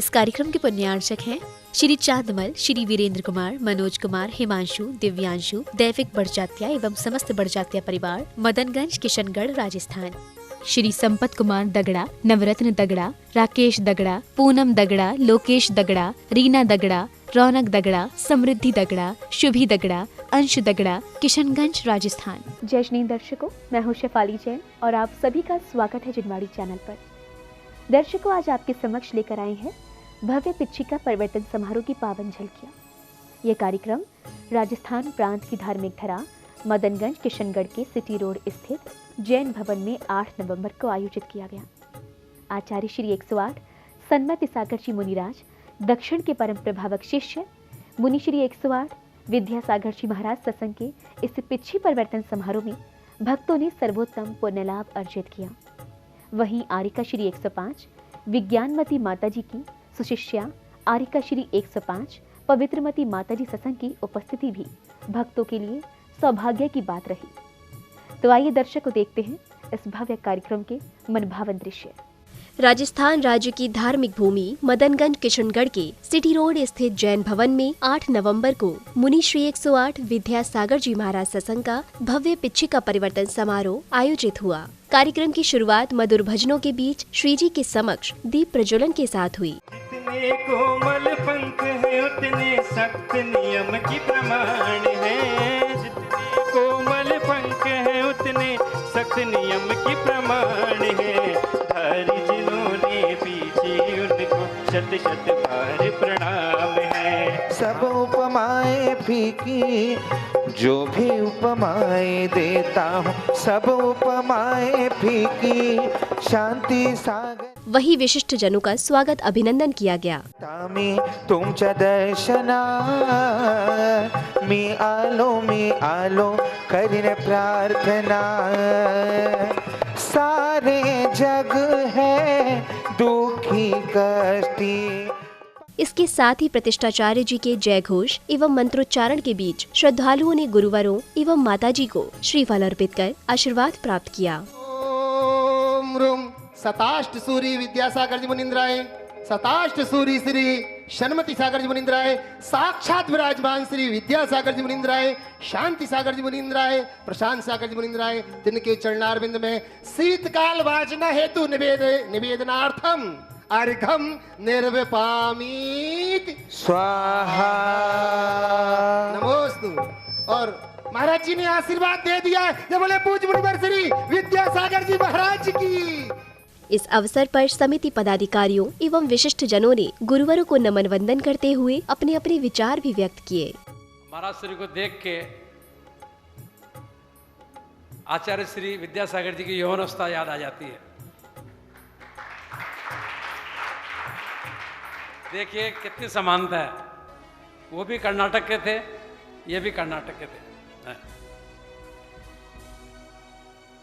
इस कार्यक्रम के पुण्यार्चक हैं श्री चांदमल, श्री वीरेंद्र कुमार, मनोज कुमार, हिमांशु, दिव्यांशु, दैविक बड़जात्या एवं समस्त बड़जात्या परिवार, मदनगंज, किशनगढ़, राजस्थान। श्री संपत कुमार दगड़ा, नवरत्न दगड़ा, राकेश दगड़ा, पूनम दगड़ा, लोकेश दगड़ा, रीना दगड़ा, रौनक दगड़ा, समृद्धि दगड़ा, शुभी दगड़ा, अंश दगड़ा, किशनगंज, राजस्थान। जय श्री दर्शकों, मैं हूं शेफाली जैन और आप सभी का स्वागत है जिनवाड़ी चैनल पर। दर्शकों, आज आपके समक्ष लेकर आए हैं भव्य पिच्छिका परिवर्तन समारोह की पावन झलकियां। ये कार्यक्रम राजस्थान प्रांत की धार्मिक धरा मदनगंज, किशनगढ़ के सिटी रोड स्थित जैन भवन में 8 नवंबर को आयोजित किया गया। आचार्य श्री 108 सन्मति सागर जी मुनिराज, दक्षिण के परम प्रभावक शिष्य मुनि श्री 108 विद्यासागर जी महाराज सत्संग के इस पिच्छी परिवर्तन समारोह में भक्तों ने सर्वोत्तम पुण्य लाभ अर्जित किया। वहीं आरिका श्री 105 विज्ञानमती माताजी की सुशिष्या आरिका श्री 105 पवित्रमती माताजी सत्संग की उपस्थिति भी भक्तों के लिए सौभाग्य की बात रही। तो आइए दर्शकों, देखते हैं इस भव्य कार्यक्रम के मनभावन दृश्य। राजस्थान राज्य की धार्मिक भूमि मदनगंज, किशनगढ़ के सिटी रोड स्थित जैन भवन में 8 नवंबर को मुनि श्री 108 विद्यासागर जी महाराज सत्संग का भव्य पिच्छिका परिवर्तन समारोह आयोजित हुआ। कार्यक्रम की शुरुआत मधुर भजनों के बीच श्री जी के समक्ष दीप प्रज्वलन के साथ हुई। जितने कोमल पंख है उतने सख्त नियम की प्रमाण है। जितने कोमल पंख है उतने सख्त नियम की प्रमाण है। धारी जिन्होंने पीछे उनको शत शत बार प्रणाम है। सब उपमाएं फीकी जो भी उपमाएं देता हूँ, सब उपमाएं फीकी शांति सागर। वही विशिष्ट जनों का स्वागत अभिनंदन किया गया। तामी तुमच्या दर्शना मी आलो करीन प्रार्थना। सारे जग है दुखी कष्टी। इसके साथ ही प्रतिष्ठाचार्य जी के जय घोष एवं मंत्रोच्चारण के बीच श्रद्धालुओं ने गुरुवरों एवं माताजी को श्रीफल अर्पित कर आशीर्वाद प्राप्त किया। ओम रूम सताष्ट सूरी विद्यासागर जी मुनिंद्राय, सताष्ट सूरी श्री शनमती सागर जी मुनिंद्राय, साक्षात विराजमान श्री विद्यासागर जी मुनिंद्राय, शांति सागर जी मुनिंद्राय, प्रशांत सागर जी मुनिंद्राय, जिनके चरणारविंद में शीतकाल वाचना हेतु निवेदनार्थम अर्घम निर्विपामीत स्वाहा नमोस्तु। और महाराज जी ने आशीर्वाद दे दिया है। ये बोले पूज्य मुनिवर श्री विद्यासागर जी महाराज की। इस अवसर पर समिति पदाधिकारियों एवं विशिष्ट जनों ने गुरुवरों को नमन वंदन करते हुए अपने अपने विचार भी व्यक्त किए। महाराज श्री को देख के आचार्य श्री विद्यासागर जी की यौवनावस्था याद आ जाती है। देखिए कितनी समानता है। वो भी कर्नाटक के थे, ये भी कर्नाटक के थे।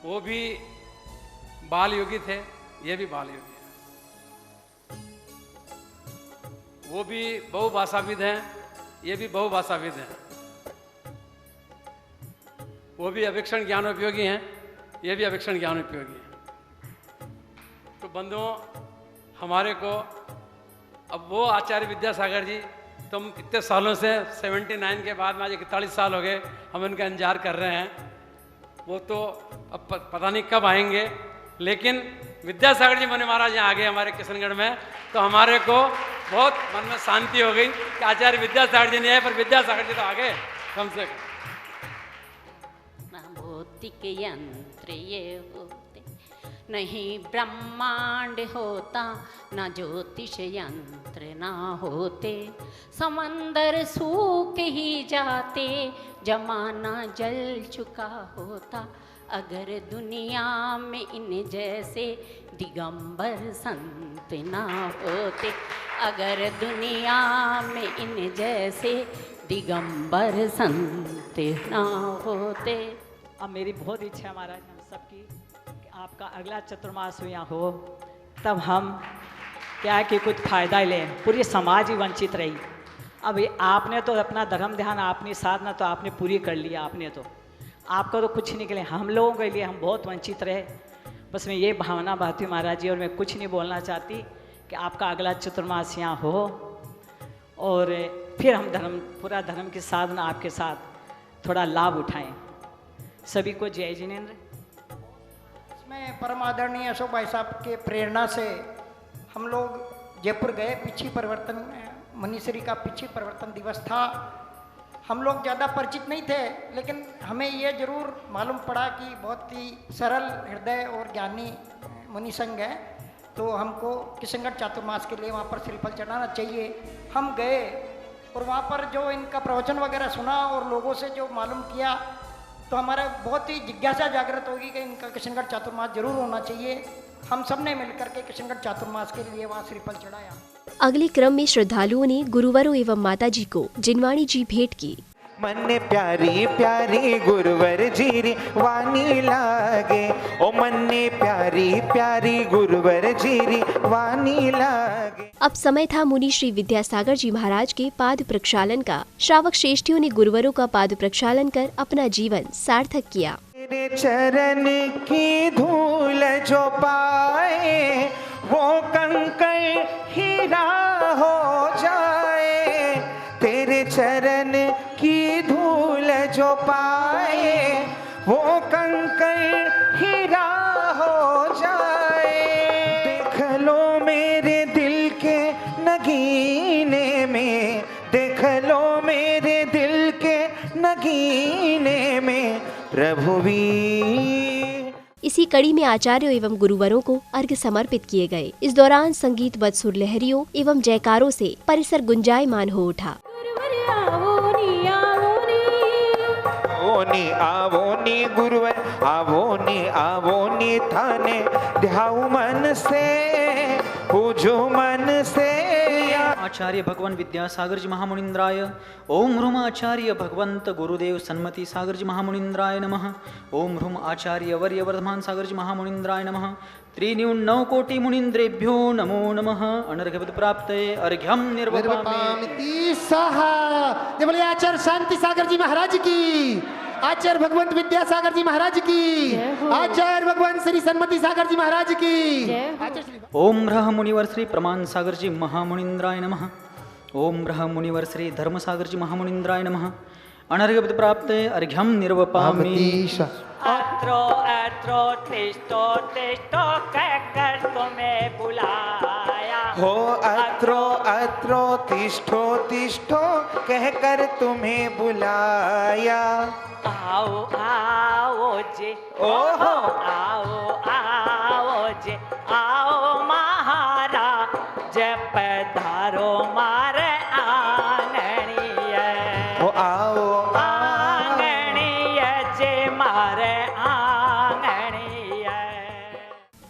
वो भी बाल योगी थे, ये भी बाल योगी है। वो भी बहुभाषाविद हैं, ये भी बहुभाषाविद हैं। वो भी अभिक्षण ज्ञान उपयोगी हैं, ये भी अभिक्षण ज्ञान उपयोगी हैं। तो बंधुओं, हमारे को अब वो आचार्य विद्यासागर जी, तुम इतने सालों से 79 के बाद में आज 41 साल हो गए हम उनका इंतजार कर रहे हैं। वो तो अब पता नहीं कब आएंगे, लेकिन विद्यासागर जी मुनि महाराज यहाँ आ गए हमारे किशनगढ़ में, तो हमारे को बहुत मन में शांति हो गई कि आचार्य विद्यासागर जी नहीं आए, पर विद्यासागर जी तो आ गए कम से कम। भौतिक यंत्र ये होते नहीं ब्रह्मांड होता, ना ज्योतिष यंत्र ना होते, समंदर सूख ही जाते, जमाना जल चुका होता, अगर दुनिया में इन जैसे दिगंबर संत ना होते, अगर दुनिया में इन जैसे दिगंबर संत ना होते। अब मेरी बहुत इच्छा है महाराज हम सबकी कि आपका अगला चतुर्मास यहाँ हो, तब हम क्या है कि कुछ फ़ायदा लें, पूरी समाज ही वंचित रही। अब आपने तो अपना धर्म ध्यान, आपने साधना तो आपने पूरी कर लिया, आपने तो आपका तो कुछ नहीं के लिए, हम लोगों के लिए हम बहुत वंचित रहे। बस मैं ये भावना बहाती हूँ महाराज जी, और मैं कुछ नहीं बोलना चाहती कि आपका अगला चतुर्मास यहाँ हो और फिर हम पूरा धर्म की साधना आपके साथ थोड़ा लाभ उठाएं। सभी को जय जिनेन्द्र। इसमें परम आदरणीय अशोक भाई साहब के प्रेरणा से हम लोग जयपुर गए। पिछी परिवर्तन मनीश्री का पिछी परिवर्तन दिवस था। हम लोग ज़्यादा परिचित नहीं थे, लेकिन हमें ये जरूर मालूम पड़ा कि बहुत ही सरल हृदय और ज्ञानी मुनि संघ है, तो हमको किशनगढ़ चातुर्मास के लिए वहाँ पर श्रीफल चढ़ाना चाहिए। हम गए और वहाँ पर जो इनका प्रवचन वगैरह सुना और लोगों से जो मालूम किया, तो हमारा बहुत ही जिज्ञासा जागृत होगी कि इनका किशनगढ़ चातुर्मास जरूर होना चाहिए। हम सब ने मिलकर के किशनगढ़ चातुर्मास के लिए वहाँ श्रीफल चढ़ाया। अगले क्रम में श्रद्धालुओं ने गुरुवरों एवं माताजी को जिनवाणी जी भेंट की। मन ने प्यारी प्यारी गुरुवर जीरी वाणी लागे, ओ मन ने प्यारी प्यारी गुरुवर जीरी वाणी लागे। अब समय था मुनि श्री विद्यासागर जी महाराज के पाद प्रक्षालन का। श्रावक श्रेष्ठियों ने गुरुवरों का पाद प्रक्षालन कर अपना जीवन सार्थक किया। तेरे चरण की धूल जो पाए, वो कंकड़ हीरा हो जाए। तेरे चरण की धूल जो पाए, वो कंकड़ हीरा हो जाए। देख लो मेरे दिल के नगीने में, देख लो मेरे दिल के नगीने में प्रभु वीर। इसी कड़ी में आचार्यों एवं गुरुवरों को अर्घ्य समर्पित किए गए। इस दौरान संगीत बद सुर लहरियों एवं जयकारों से परिसर गुंजायमान हो उठा। आवोनी गुरुवर आवोनी थाने ध्याऊ मन से पूजो मन से। आचार्य भगवान विद्यासागर जी महामुनिंद्राय ओम ह्रूम आचार्य भगवंत गुरुदेव सन्मति सागर जी महामुनिंद्राय नमः। ओम ह्रूम आचार्य वर्य वर्धमान सागर जी महामुनिंद्राय नमः। त्रिन्यून 9 कोटि मुनिंद्रेभ्यो नमो नमः। अनर्घ्यपद प्राप्ते अर्घ्यम निर्वपामि स्वाहा। जय बोले आचार्य शांति सागर जी महाराज की, आचार्य भगवंत विद्यासागर जी महाराज की, आचार्य भगवान श्री सन्मति सागर जी महाराज की। ओम रह मुनिवर श्री प्रमाण सागर जी महामुनिंद्राय नमः। ओम रह मुनिवर श्री धर्म सागर जी महामुनिंद्राय नमः। अनर्घ्यपद प्राप्ते अर्घ्यम निर्वपामि। अत्रो अत्रो तिष्ठो तिष्ठो कहकर तुम्हें बुलाया हो। अत्रो अत्रो तिष्ठो तिष्ठो कहकर तुम्हें बुलाया। आओ आओ जे ओहो आओ आओ जे आओ महाराज पधारो मारे आंगणीय। हो आओ आंगणीय जे मारे आंगणीय।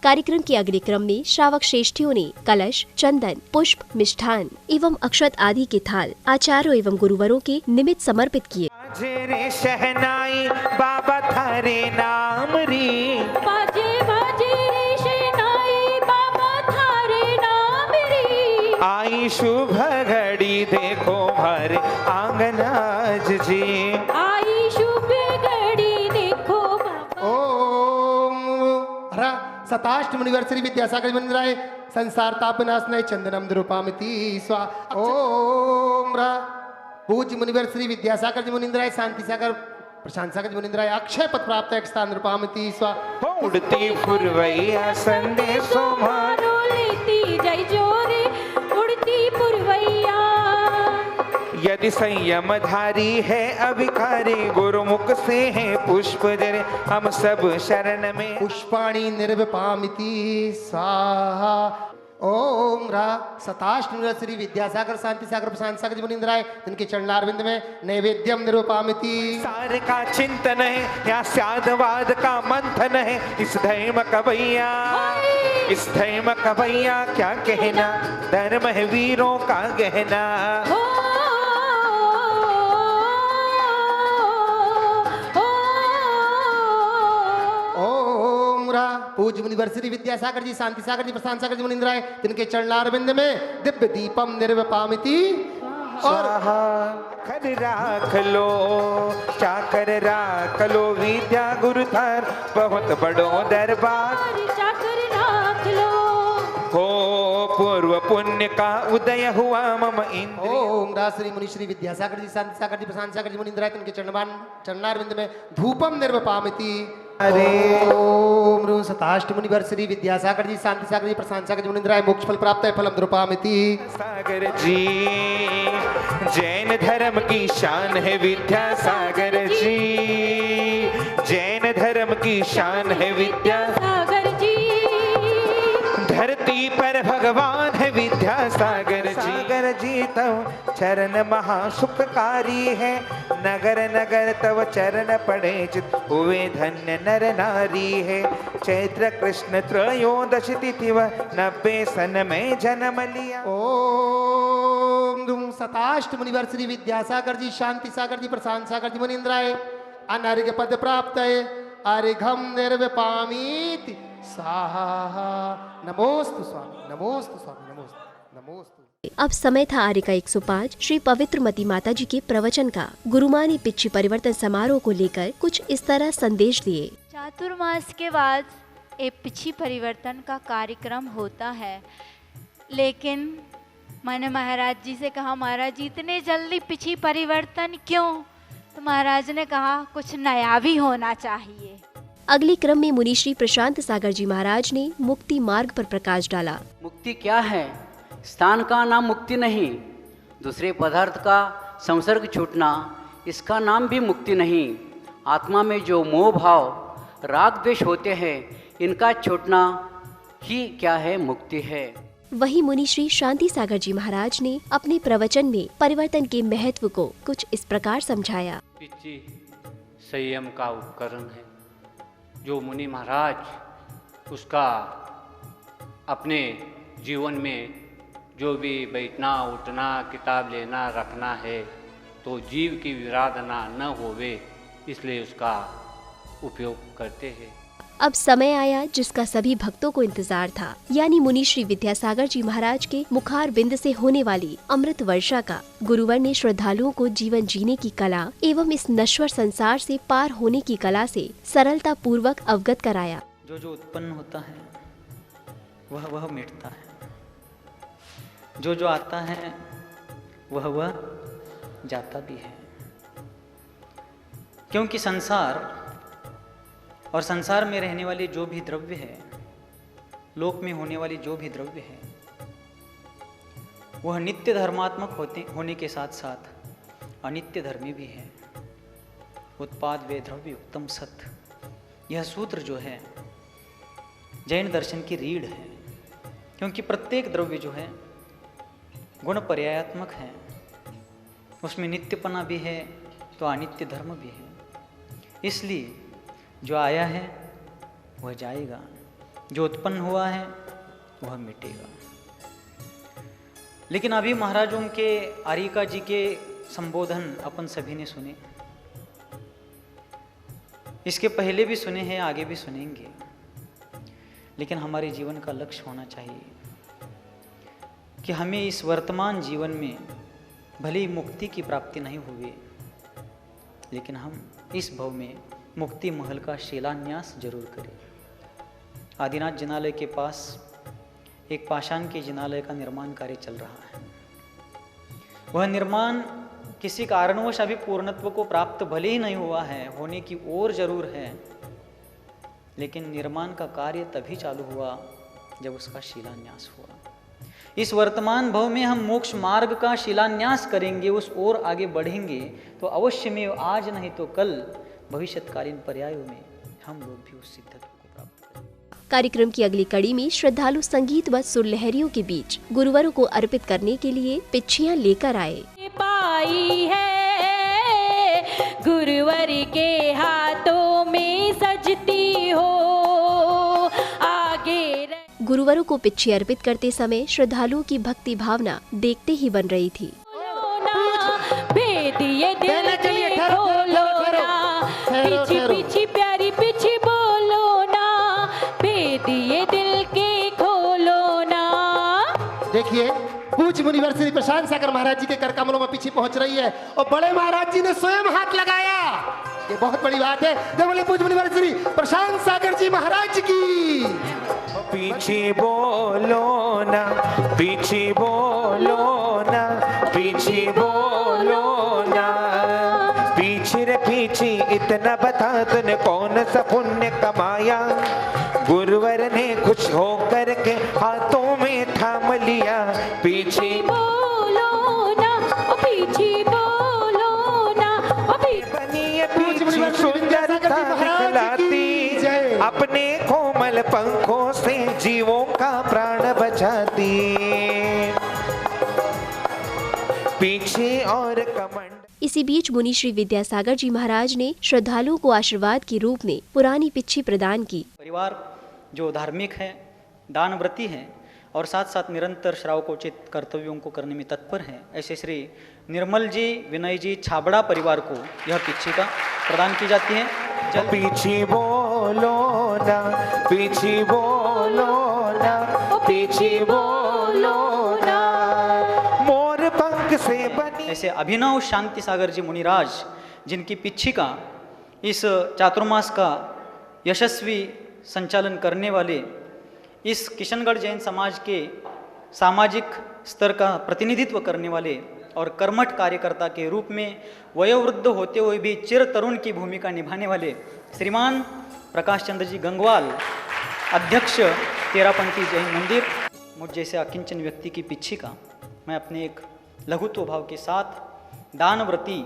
कार्यक्रम के अगले क्रम में श्रावक श्रेष्ठियों ने कलश, चंदन, पुष्प, मिष्ठान एवं अक्षत आदि के थाल आचार्यों एवं गुरुवरों के निमित्त समर्पित किए। बाजे रे शहनाई बाबा थारे नाम री, बाजे बाजे रे शहनाई बाबा थारे नाम री। आई शुभ घड़ी देखो हमारे आंगन आज जी। आई शुभ घड़ी देखो बाबा। ओम हरा सताष्ट मुनिवर श्री विद्यासागर मुनिंद्राय संसार तापनाशनाय चंदनम द्रुपामिति स्वा। ओम रा पूज्य मुनिवर श्री विद्यासागर जी मुनिंद्राय शांति सागर प्रशांत सागर जी मुनिंद्राय अक्षय पद प्राप्त एक स्थान रूपामिति स्वा। उड़ती फुरवैया संदेशो मारो लेती जय जोरे उड़ती पुरवैया। यदि संयम धारी है अभिकारी, गुरुमुख से है पुष्प जरे हम सब शरण में। पुष्पाणि निर्वपामिति स्वाहा। ओम रा सताष्ट मुनिवर श्री विद्यासागर शांति सागर प्रशांत सागर जी मुनिंद्राय जिनके चरणारविंद में नैवेद्यम निरूपामिति। सार का चिंतन है या स्यादवाद का मंथन है, इस धैम कवैया इस धैम कवैया क्या कहना, धर्म है वीरों का गहना। पूज्य मुनिवर श्री विद्यासागर जी शांति सागर जी प्रशांत सागर जी मुनिंद्राय जिनके चरणारविंद में दिव्य दीपम निर्वपामिति। और खर राख लो चाकर राख लो, विद्या गुरु थार बहुत बड़ो दरबार। चाकर राख लो हो पूर्व पुण्य का उदय हुआ मम इंद्रिय। ओम राज श्री मुनि श्री विद्यासागर जी, शांति सागर जी, प्रशांत सागर जी मुनिंद्राय तनके चरणारविंद में धूपम निर्वपामिति। अरे ओम रू सताष्ट मुनिवर श्री विद्यासागर जी, शांति सागर जी, प्रशांत सागर जी मुनिंद्राय मोक्ष फल प्राप्त है फलम द्रुपामिति। सागर जी जैन धर्म की शान है विद्यासागर जी, जैन धर्म की शान है सागर जी धरती पर भगवान है विद्यासागर जी। सागर जी तव चरण महासुखकारी है, नगर नगर तव चरण पड़े चित हुए धन्य नर नारी है। चैत्र कृष्ण त्रयोदश तिथि व 90 सन में जन्म लिया। ओम रू सताष्ट मुनिवर श्री विद्यासागर जी, शांति सागर जी, प्रशांत सागर जी मुनिंद्राय अनार्घ्य पद प्राप्त है अर्घम निर्वपामिति स्वाहा। नमोस्तु स्वामी, नमोस्तु स्वामी, नमोस्तु नमोस्तु। अब समय था आर्य का 105 श्री पवित्रमती माता जी के प्रवचन का। गुरुमानी पिछी परिवर्तन समारोह को लेकर कुछ इस तरह संदेश दिए। चातुर्मास के बाद एक पिछी परिवर्तन का कार्यक्रम होता है, लेकिन मैंने महाराज जी से कहा, महाराज जी इतने जल्दी पिछी परिवर्तन क्यों? तो महाराज ने कहा कुछ नया भी होना चाहिए। अगले क्रम में मुनि श्री प्रशांत सागर जी महाराज ने मुक्ति मार्ग पर प्रकाश डाला। मुक्ति क्या है? स्थान का नाम मुक्ति नहीं, दूसरे पदार्थ का संसर्ग छूटना, इसका नाम भी मुक्ति नहीं। आत्मा में जो मोह भाव राग द्वेष होते हैं, इनका छूटना ही क्या है? मुक्ति है। वही मुनि श्री शांति सागर जी महाराज ने अपने प्रवचन में परिवर्तन के महत्व को कुछ इस प्रकार समझाया। पिछी संयम का उपकरण है। जो मुनि महाराज उसका अपने जीवन में जो भी बैठना उठना किताब लेना रखना है, तो जीव की विराधना न होवे, इसलिए उसका उपयोग करते हैं। अब समय आया जिसका सभी भक्तों को इंतजार था, यानी मुनि श्री विद्यासागर जी महाराज के मुखार बिंद से होने वाली अमृत वर्षा का। गुरुवर ने श्रद्धालुओं को जीवन जीने की कला एवं इस नश्वर संसार से पार होने की कला से सरलता पूर्वक अवगत कराया। जो जो उत्पन्न होता है वह मिटता है, जो जो आता है वह जाता भी है। क्योंकि संसार और संसार में रहने वाले जो भी द्रव्य है, लोक में होने वाली जो भी द्रव्य है, वह नित्य धर्मात्मक होने के साथ साथ अनित्य धर्मी भी है। उत्पाद वे द्रव्य उत्तम सत, यह सूत्र जो है जैन दर्शन की रीढ़ है। क्योंकि प्रत्येक द्रव्य जो है गुण पर्यायात्मक है, उसमें नित्यपना भी है तो अनित्य धर्म भी है। इसलिए जो आया है वह जाएगा, जो उत्पन्न हुआ है वह मिटेगा। लेकिन अभी महाराजों के आरिका जी के संबोधन अपन सभी ने सुने, इसके पहले भी सुने हैं, आगे भी सुनेंगे। लेकिन हमारे जीवन का लक्ष्य होना चाहिए कि हमें इस वर्तमान जीवन में भले ही मुक्ति की प्राप्ति नहीं हुई, लेकिन हम इस भव में मुक्ति महल का शिलान्यास जरूर करें। आदिनाथ जिनालय के पास एक पाषाण के जिनालय का निर्माण कार्य चल रहा है। वह निर्माण किसी कारणवश अभी पूर्णत्व को प्राप्त भले ही नहीं हुआ है, होने की ओर जरूर है, लेकिन निर्माण का कार्य तभी चालू हुआ जब उसका शिलान्यास हुआ। इस वर्तमान भव में हम मोक्ष मार्ग का शिलान्यास करेंगे, उस ओर आगे बढ़ेंगे, तो अवश्य में आज नहीं तो कल भविष्यकालीन पर्यायों में हम लोग भी उस सिद्धता को प्राप्त करेंगे। कार्यक्रम की अगली कड़ी में श्रद्धालु संगीत व सुरलहरियों के बीच गुरुवरों को अर्पित करने के लिए पिच्छियां लेकर आए। पाई है गुरुवर के हाथों में सजती हो आगे। गुरुवरों को पिच्छी अर्पित करते समय श्रद्धालुओं की भक्ति भावना देखते ही बन रही थी। पिछी पिछी प्यारी पिछी बोलो ना, भेदिए दिल के खोलो ना। देखिए पूज्य मुनिवर श्री प्रशांत सागर महाराज जी के कर कमलों में पीछे पहुंच रही है और बड़े महाराज जी ने स्वयं हाथ लगाया। ये बहुत बड़ी बात है। जब बोले पूज्य मुनिवर श्री प्रशांत सागर जी महाराज की पीछे बोलो ना, पीछे बोलो ना, पीछे बोलो ना। पीछे रे पीछे इतना बता तूने कौन सा पुण्य कमाया, गुरुवर ने खुश होकर के हाथों में थाम लिया। पीछे बोलो ना, ओ पीछे बोलो ना, ओ बनी है पीछे सुंदरता दिखलाती, अपने कोमल पंखों से जीवों का प्राण बचाती। पीछे और कमंड। इसी बीच मुनि श्री विद्यासागर जी महाराज ने श्रद्धालुओं को आशीर्वाद के रूप में पुरानी पिच्छी प्रदान की। परिवार जो धार्मिक है, दानव्रती है और साथ साथ निरंतर श्रावकोचित कर्तव्यों को करने में तत्पर हैं, ऐसे श्री निर्मल जी, विनय जी छाबड़ा परिवार को यह पिच्छिका प्रदान की जाती है। पीछे बोलो ना, पीछे बोलो ना, पीछे बोलो ना। मोर पंख से बनी। ऐसे अभिनव शांति सागर जी मुनिराज, जिनकी पिच्छिका इस चातुर्मास का यशस्वी संचालन करने वाले, इस किशनगढ़ जैन समाज के सामाजिक स्तर का प्रतिनिधित्व करने वाले और कर्मठ कार्यकर्ता के रूप में वयोवृद्ध होते हुए भी चिर तरुण की भूमिका निभाने वाले श्रीमान प्रकाश चंद्र जी गंगवाल, अध्यक्ष तेरापंथी जैन मंदिर, मुझ जैसे अकिंचन व्यक्ति की पिच्छिका मैं अपने एक लघुत्व भाव के साथ दानव्रती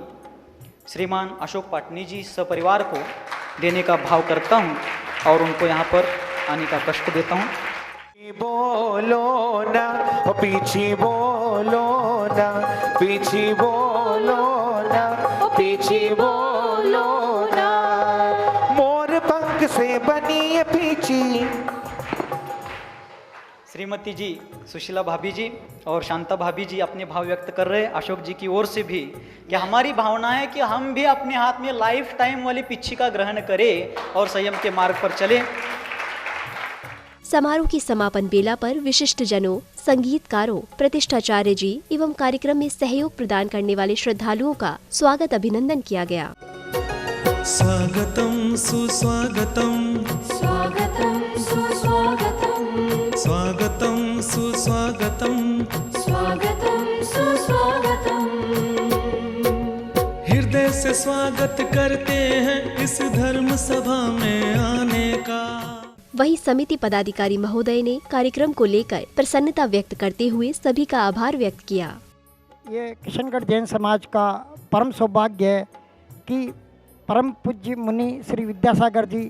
श्रीमान अशोक पाटनी जी सपरिवार को देने का भाव करता हूँ और उनको यहाँ पर आने का कष्ट देता हूँ। बोलो ना, पीछे बोलो ना, पीछे बोलो ना, पीछे बोलो ना। मोर पंख से बनी है पीछे। श्रीमती जी सुशीला भाभी जी और शांता भाभी जी अपने भाव व्यक्त कर रहे हैं अशोक जी की ओर से भी कि हमारी भावना है कि हम भी अपने हाथ में लाइफ टाइम वाली पिच्छिका ग्रहण करें और संयम के मार्ग पर चलें। समारोह की समापन बेला पर विशिष्ट जनों, संगीतकारों, प्रतिष्ठाचार्य जी एवं कार्यक्रम में सहयोग प्रदान करने वाले श्रद्धालुओं का स्वागत अभिनंदन किया गया। स्वागतम सुस्वागतम, स्वागतम सुस्वागतम, स्वागतम सुस्वागतम, स्वागतम सुस्वागतम। हृदय से स्वागत करते हैं इस धर्म सभा में आने का। वही समिति पदाधिकारी महोदय ने कार्यक्रम को लेकर प्रसन्नता व्यक्त करते हुए सभी का आभार व्यक्त किया। ये किशनगढ़ जैन समाज का परम सौभाग्य है कि परम पूज्य मुनि श्री विद्यासागर जी,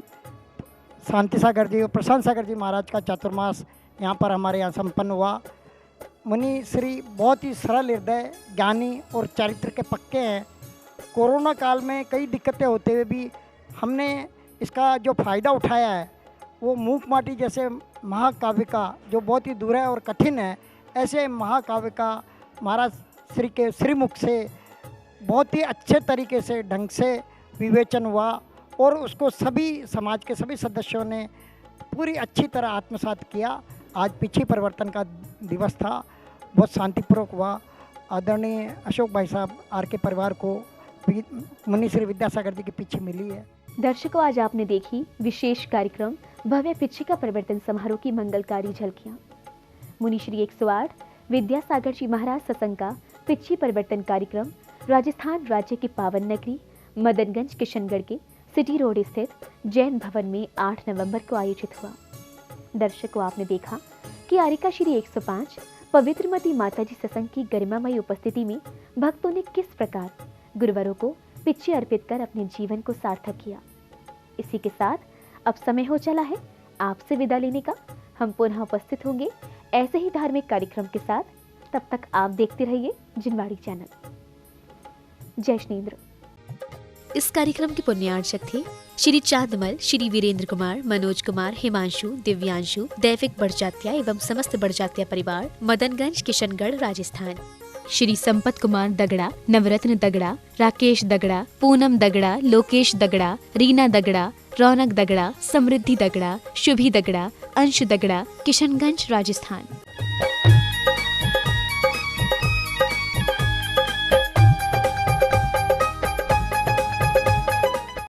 शांति सागर जी और प्रशांत सागर जी महाराज का चातुर्मास यहाँ पर हमारे यहाँ संपन्न हुआ। मुनि श्री बहुत ही सरल हृदय, ज्ञानी और चरित्र के पक्के हैं। कोरोना काल में कई दिक्कतें होते हुए भी हमने इसका जो फ़ायदा उठाया है, वो मूक माटी जैसे महाकाव्य का जो बहुत ही दूर है और कठिन है, ऐसे महाकाव्य का महाराज श्री के श्रीमुख से बहुत ही अच्छे तरीके से ढंग से विवेचन हुआ और उसको सभी समाज के सभी सदस्यों ने पूरी अच्छी तरह आत्मसात किया। आज पिछी परिवर्तन का दिवस था, बहुत शांतिपूर्वक हुआ। आदरणीय अशोक भाई साहब आर के परिवार को मुनि श्री विद्यासागर जी की पिछी मिली है। दर्शकों, आज आपने देखी विशेष कार्यक्रम भव्य पिच्छिका परिवर्तन समारोह की मंगलकारी झलकियां। मुनि श्री 108 विद्यासागर जी महाराज सत्संग का पिच्छी परिवर्तन कार्यक्रम राजस्थान राज्य की पावन नगरी मदनगंज किशनगढ़ के सिटी रोड स्थित जैन भवन में 8 नवंबर को आयोजित हुआ। दर्शकों, आपने देखा कि आरिका श्री 105 पवित्रमती माता जी सत्संग की गरिमामयी उपस्थिति में भक्तों ने किस प्रकार गुरुवरों को पिच्छी अर्पित कर अपने जीवन को सार्थक किया। इसी के साथ अब समय हो चला है आपसे विदा लेने का। हम पुनः उपस्थित होंगे ऐसे ही धार्मिक कार्यक्रम के साथ। तब तक आप देखते रहिए जिनवाड़ी चैनल। जय श्रीन्द्र। इस कार्यक्रम के पुण्यार्चक थे श्री चांदमल, श्री वीरेंद्र कुमार, मनोज कुमार, हिमांशु, दिव्यांशु, दैविक बड़जात्या एवं समस्त बड़जात्या परिवार, मदनगंज किशनगढ़ राजस्थान। श्री संपत कुमार दगड़ा, नवरत्न दगड़ा, राकेश दगड़ा, पूनम दगड़ा, लोकेश दगड़ा, रीना दगड़ा, रौनक दगड़ा, समृद्धि दगड़ा, शुभी दगड़ा, अंश दगड़ा, किशनगंज राजस्थान।